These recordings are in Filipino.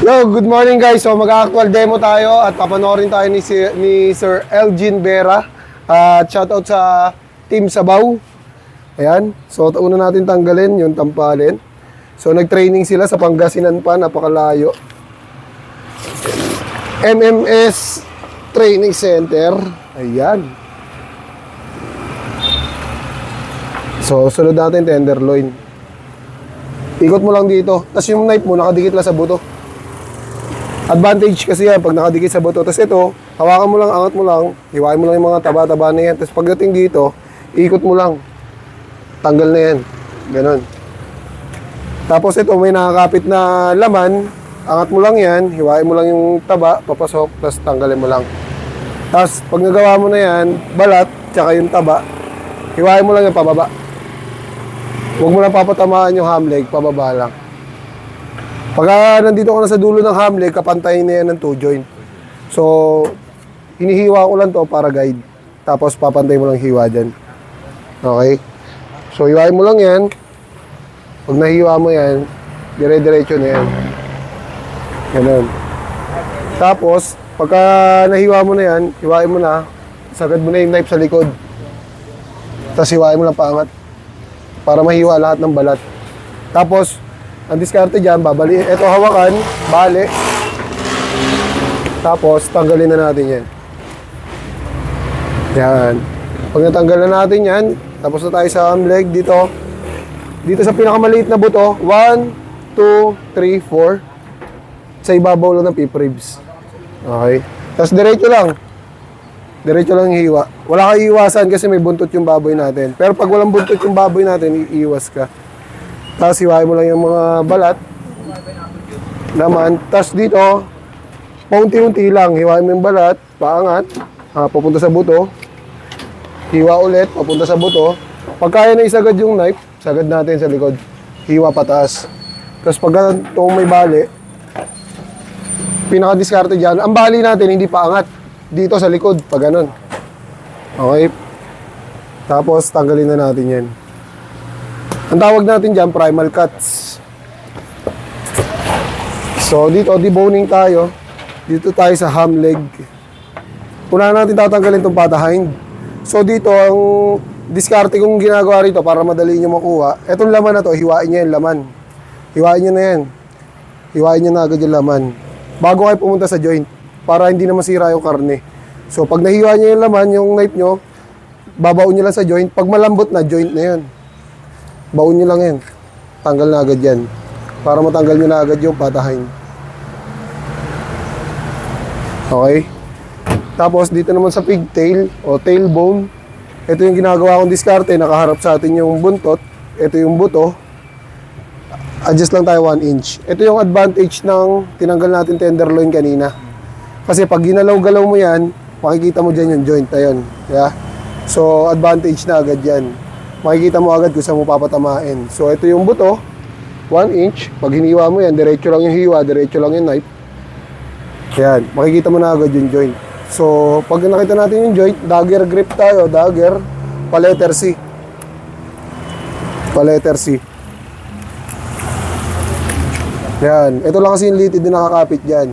Yo, good morning guys. So mag-actual demo tayo at papanoorin tayo ni Sir Elgin Vera. At shoutout sa Team Sabaw. Ayan. So una natin tanggalin yung tampalin. So nag-training sila sa Pangasinan pa, napakalayo. MMS Training Center. Ayan. So sunod natin tenderloin. Ikot mo lang dito. Tapos yung knife mo nakadikit lang sa buto. Advantage kasi yan pag nakadikit sa buto. Tapos ito, hawakan mo lang, angat mo lang, hiwain mo lang yung mga taba-taba na yan. Tapos pagdating dito, ikot mo lang. Tanggal na yan. Ganon. Tapos ito, may nakakapit na laman. Angat mo lang yan, hiwain mo lang yung taba, papasok, tapos tanggalin mo lang. Tapos pag nagawa mo na yan, balat, tsaka yung taba, hiwain mo lang yung pababa. Huwag mo lang papatamaan yung ham leg, pababa lang. Pagka nandito ka na sa dulo ng ham leg, kapantayin na yan ng 2 joint. So, hinihiwa ko lang to para guide. Tapos papantay mo lang hiwa dyan. Okay? So, hiwain mo lang yan. Pag nahiwa mo yan, dire-diretso na yan. Ganun. Tapos, pagka nahiwa mo na yan, hiwain mo na, sagad mo na yung knife sa likod. Tapos hiwain mo lang paangat. Para mahiwa lahat ng balat. Tapos, ang diskarte dyan, babali. Ito hawakan, bali. Tapos, tanggalin na natin yan. Yan. Pag natanggal na natin yan, tapos na tayo sa arm leg dito. Dito sa pinakamaliit na buto, 1, 2, 3, 4. Sa ibabaw lang ng pip ribs. Okay. Tapos diretso lang. Diretso lang yung hiwa. Wala kang iiwasan kasi may buntot yung baboy natin. Pero pag walang buntot yung baboy natin, iiwas ka. Tapos hiwain mo lang yung mga balat. Naman. Tapos dito, paunti-unti lang. Hiwain mo yung balat, paangat, papunta sa buto. Hiwa ulit, papunta sa buto. Pag kaya na isagad yung knife, sagad natin sa likod. Hiwa pataas. Tapos pag itong may bali, pinaka-diskarte dyan, ang bali natin hindi paangat. Dito sa likod, pag ganun. Okay? Tapos tanggalin na natin yan. Ang tawag natin dyan, primal cuts. So, dito, deboning tayo. Dito tayo sa ham leg. Una natin tatanggalin itong pata hind. So, dito, ang diskarte kong ginagawa rito para madali nyo makuha. Itong laman na to, hiwain nyo yung laman. Hiwain nyo na yan. Hiwain nyo na agad yung laman. Bago kayo pumunta sa joint. Para hindi na masira yung karne. So, pag nahiwa nyo yung laman, yung knife nyo, babaon nyo lang sa joint. Pag malambot na, joint na yun. Baon nyo lang yan. Tanggal na agad yan. Para matanggal nyo na agad yung patahin. Okay? Tapos dito naman sa pigtail o tailbone, ito yung ginagawa kong diskarte. Nakaharap sa atin yung buntot. Ito yung buto. Adjust lang tayo 1 inch. Ito yung advantage ng tinanggal natin tenderloin kanina. Kasi pag ginalaw-galaw mo yan, makikita mo dyan yung joint na yun. Yeah? So advantage na agad yan. Makikita mo agad kung saan mo papatamain. So, ito yung buto, 1 inch. Pag hiniwa mo yan, diretso lang yung hiwa, diretso lang yung knife. Yan, makikita mo na agad yung joint. So, pag nakita natin yung joint, dagger grip tayo, dagger, pa-letter C. Pa-letter C. Yan, ito lang kasi yung litid na nakakapit dyan.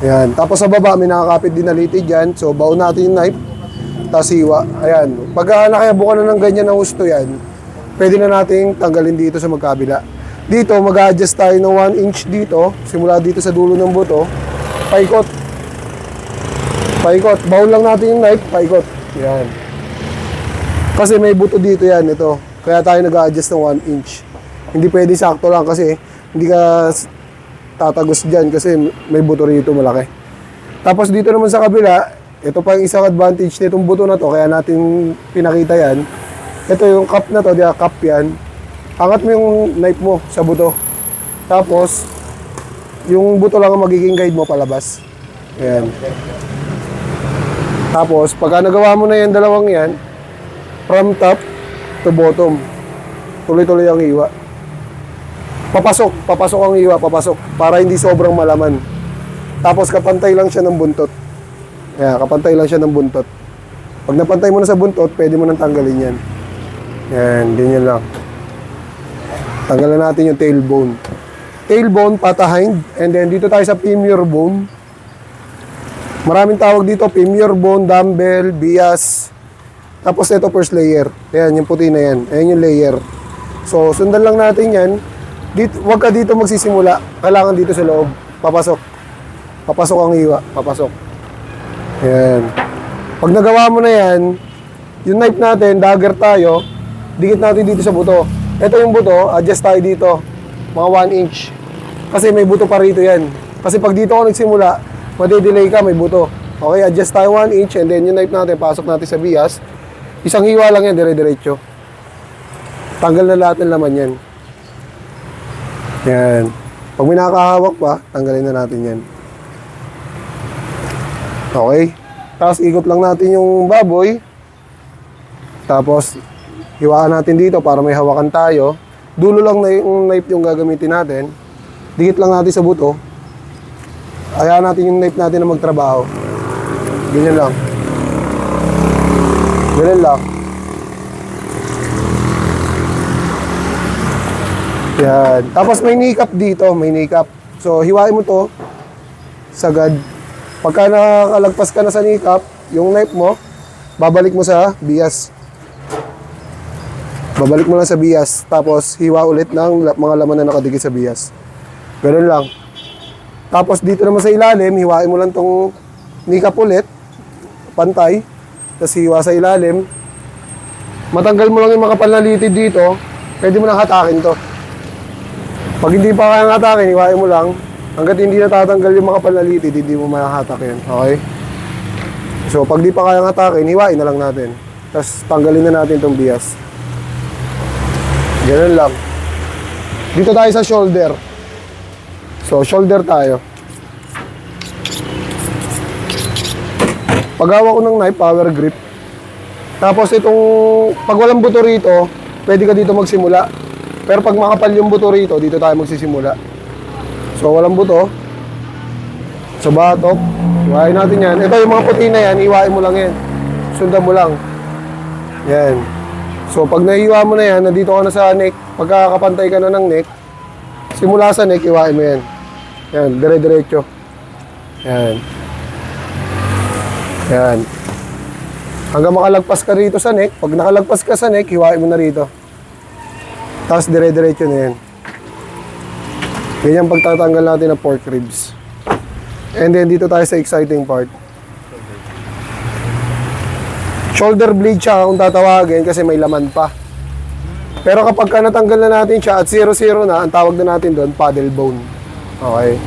Yan, tapos sa baba, may nakakapit din na litid dyan. So, baon natin yung knife. Tapos hiwa. Ayan. Pagka nakayabukan na ng ganyan na husto yan, pwede na nating tanggalin dito sa magkabila. Dito, mag-adjust tayo ng 1 inch dito. Simula dito sa dulo ng buto. Paikot. Paikot. Baon lang natin yung knife. Paikot. Yan. Kasi may buto dito yan. Ito. Kaya tayo nag-adjust ng 1 inch. Hindi pwede sakto lang kasi hindi ka tatagos dyan kasi may buto rito malaki. Tapos dito naman sa kabila, ito pa yung isang advantage nitong buto na to, kaya natin pinakita yan. Ito yung cup na to, cup yan. Angat mo yung knife mo sa buto. Tapos, yung buto lang ang magiging guide mo palabas. Ayan. Tapos, pagka nagawa mo na yan, dalawang yan, from top to bottom, tuloy-tuloy ang hiwa. Papasok ang hiwa, papasok. Para hindi sobrang malaman. Tapos, kapantay lang siya ng buntot. Kaya kapantay lang siya ng buntot. Pag napantay mo na sa buntot, pwede mo nang tanggalin yan. Yan, ganyan lang. Tanggalan natin yung tailbone. tailbone, pata hind, and then dito tayo sa femur bone. Maraming tawag dito, femur bone, dumbbell, bias. Tapos ito first layer. Ayan, yung puti na yan. Ayan yung layer. So, sundan lang natin yan. Dito, wag ka dito magsisimula. Kailangan dito sa loob. Papasok. Papasok ang hiwa. Papasok. Ayan. Pag nagawa mo na yan, yung knife natin, dagger tayo, dikit natin dito sa buto. Ito yung buto, adjust tayo dito. Mga 1 inch. Kasi may buto pa rito yan. Kasi pag dito ako nagsimula, madidelay ka, may buto. Okay, adjust tayo 1 inch and then yung knife natin, pasok natin sa bias. Isang hiwa lang yan, dire-diretso. Tanggal na lahat ng laman yan. Yan. Pag may nakakahawak pa, tanggalin na natin yan. Okay. Tapos ikot lang natin yung baboy. Tapos, hiwaan natin dito para may hawakan tayo. Dulo lang na yung knife yung gagamitin natin. Dikit lang natin sa buto. Hayaan natin yung knife natin na magtrabaho. Ganyan lang. Ganyan lang. Yan. Tapos may kneecap dito. May kneecap. So, hiwain mo to. Sagad. Pagka nakalagpas ka na sa kneecap, yung knife mo, babalik mo sa bias. Babalik mo lang sa bias. Tapos, hiwa ulit ng mga laman na nakadikit sa bias. Ganun lang. Tapos, dito naman sa ilalim, hiwain mo lang tong kneecap ulit. Pantay. Tapos, hiwa sa ilalim. Matanggal mo lang yung makapal na litid dito. Pwede mo nang hatakin to. Pag hindi pa kayang hatakin, hiwain mo lang. Hanggat hindi natatanggal yung makapal na litid, hindi mo mahahatak yan. Okay? So, pag di pa kayang hatakin, hiwain na lang natin. Tapos, tanggalin na natin itong bias. Ganun lang. Dito tayo sa shoulder. So, shoulder tayo. Pag-hawak ko ng knife, power grip. Tapos, itong, pag walang buto rito, pwede ka dito magsimula. Pero pag makapal yung buto rito, dito tayo magsisimula. So, walang buto. So, batok. Iwain natin yan. Ito, yung mga puti na yan, iwain mo lang yan. Sundan mo lang. Yan. So, pag nahiwa mo na yan, nandito ka na sa neck, pagkakapantay ka na ng neck, simula sa neck, iwain mo yan. Yan, dire-diretso. Yan. Yan. Hanggang makalagpas ka rito sa neck, pag nakalagpas ka sa neck, hiwain mo na rito. Tapos dire-diretso na yan. Ganyan pagtatanggal natin ng pork ribs. And then dito tayo sa exciting part. Shoulder blade siya kung tatawagin kasi may laman pa. Pero kapag ka natanggal na natin siya at 0-0 na, ang tawag na natin doon, paddle bone. Okay.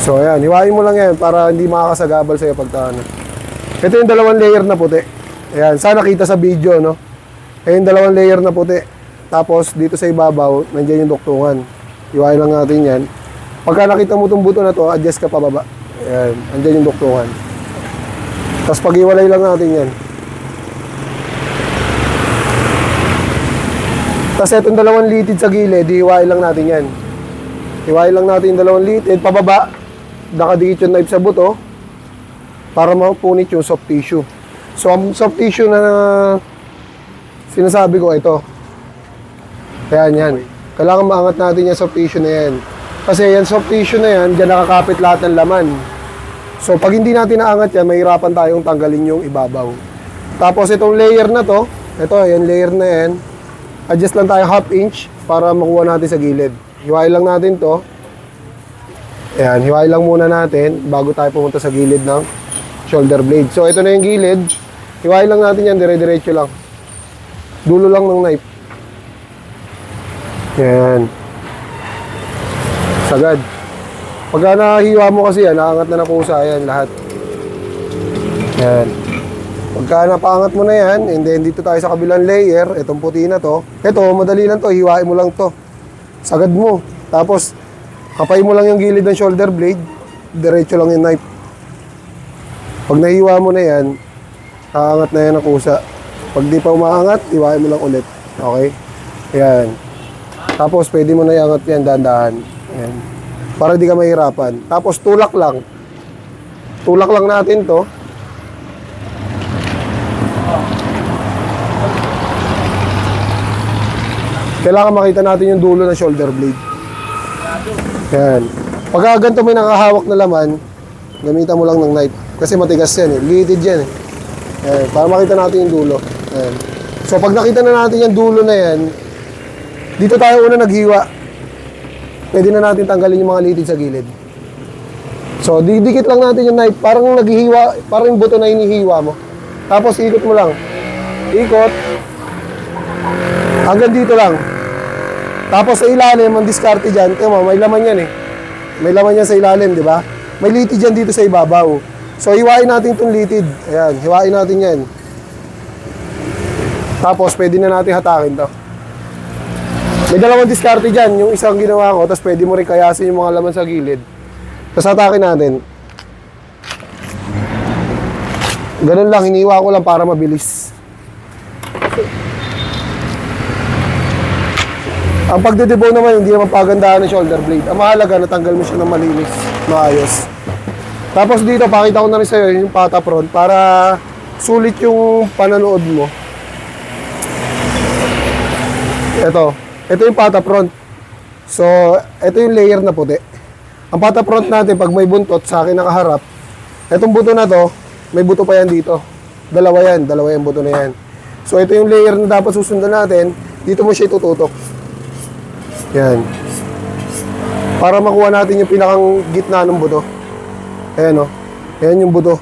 So ayan, hiwain mo lang yan para hindi makakasagabal sa'yo pagtano. Ito yung 2 layer na puti. Ayan, sana kita sa video, no? Ayan yung 2 layer na puti. Tapos dito sa ibabaw, nandiyan yung duktungan. Hiwain lang natin yan. Pagka nakita mo itong buto na to, adjust ka pababa. Ayan, nandiyan yung duktungan. Tapos pag-iwalay lang natin yan. Tapos itong 2 litid sa gilid, hiwain lang natin yan. Hiwain lang natin yung 2 litid, pababa. Nakadikit yung knife sa buto para mapunit yung soft tissue. So, ang soft tissue na sinasabi ko, ito. Ayan, yan. Kailangan maangat natin yung soft tissue na yan. Kasi yan soft tissue na yan, dyan nakakapit lahat ng laman. So, pag hindi natin naangat yan, mahirapan tayong tanggalin yung ibabaw. Tapos, itong layer na to, ito, yan, layer na yan, adjust lang tayo 1/2 inch para makuha natin sa gilid. Hiwain lang natin to. Ayan, hiwain lang muna natin bago tayo pumunta sa gilid ng shoulder blade. So, ito na yung gilid. Hiwain lang natin yan, dire-diretso lang. Dulo lang ng knife. Ayan. Sagad. Pagka nahiwa mo kasi yan, naangat na kusa, ayan, lahat. Ayan. Pagka napaangat mo na yan, and then dito tayo sa kabilang layer, itong puti na to. Ito, madali lang to, hiwain mo lang to. Sagad mo. Tapos, kapay mo lang yung gilid ng shoulder blade, diretso lang yung knife. Pag nahiwa mo na yan, aangat na yan ang kusa. Pag di pa umaangat, hiwain mo lang ulit. Okay? Ayan. Tapos, pwede mo na iangat yan, dahan-dahan. Ayan. Para di ka mahirapan. Tapos, tulak lang. Tulak lang natin to. Kailangan makita natin yung dulo ng shoulder blade. Yan. Pagka ganito may nakahawak na laman, gamitan mo lang ng knife. Kasi matigas yan eh. Liited yan eh. Yan. Para makita natin yung dulo. Yan. So pag nakita na natin yung dulo na yan, dito tayo una naghiwa. Pwede na natin tanggalin yung mga litid sa gilid. So didikit lang natin yung knife. Parang naghihiwa, parang yung buto na hinihiwa mo. Tapos ikot mo lang. Ikot. Hanggang dito lang. Tapos sa ilalim, ang diskarte dyan, may laman yan eh. May laman yan sa ilalim, di ba? May litid yan dito sa ibabaw. So, hiwain natin itong litid. Ayan, hiwain natin yan. Tapos, pwede na natin hatakin to. May dalawang diskarte dyan. Yung isang ginawa ko, tapos pwede mo rin kayasin yung mga laman sa gilid. Tapos hatakin natin. Ganun lang, hiniwa ko lang para mabilis. Ang pagdedebow naman, hindi naman pagandahan ng shoulder blade. Ang mahalaga, natanggal mo siya ng malinis, maayos. Tapos dito, pakita ko na rin sa'yo yung pata front para sulit yung pananood mo. Ito yung pata front. So, ito yung layer na puti. Ang pata front natin, pag may buntot, sa akin nakaharap, itong buto na to, may buto pa yan dito. Dalawa yung buto na yan. So, ito yung layer na dapat susundan natin. Dito mo siya itututok. Yan. Para makuha natin yung pinakang gitna ng buto. Ayan o. Ayan yung buto.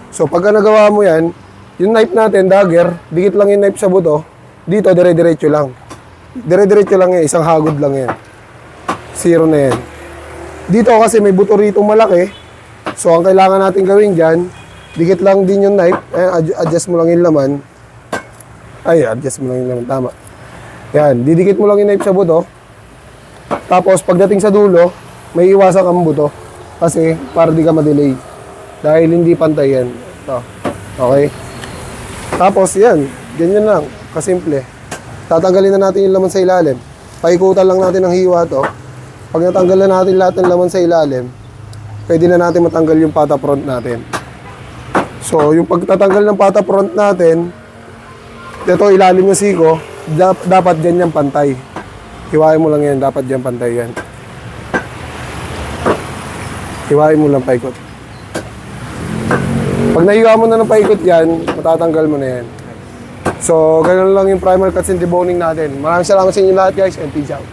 So, pagka nagawa mo yan, yung knife natin, dagger, dikit lang yung knife sa buto. Dito, dire-diretso lang. Dire-diretso lang yan. Isang hagod lang yan. Zero na yan. Dito kasi may buto rito malaki. So, ang kailangan natin gawin dyan, dikit lang din yung knife. Adjust mo lang yung laman. Adjust mo lang yung laman. Tama. Yan. Didikit mo lang yung knife sa buto. Tapos, pagdating sa dulo, may iwasan kang buto. Kasi, para di ka ma-delay. Dahil hindi pantay yan. Ito. Okay? Tapos, yan. Ganyan lang. Kasimple. Tatanggalin na natin yung laman sa ilalim. Paikutan lang natin ang hiwa to. Pag natanggal na natin lahat ng laman sa ilalim, pwede na natin matanggal yung pata front natin. So, yung pagtatanggal ng pata front natin, ito ilalim yung siko, dapat ganyan pantay. Hiwain mo lang yan, dapat dyan pantay yan. Hiwain mo lang paikot. Pag nahiwa mo na ng paikot yan, matatanggal mo na yan. So, ganun lang yung primer cuts and deboning natin. Maraming salamat sa inyo lahat guys, and peace out.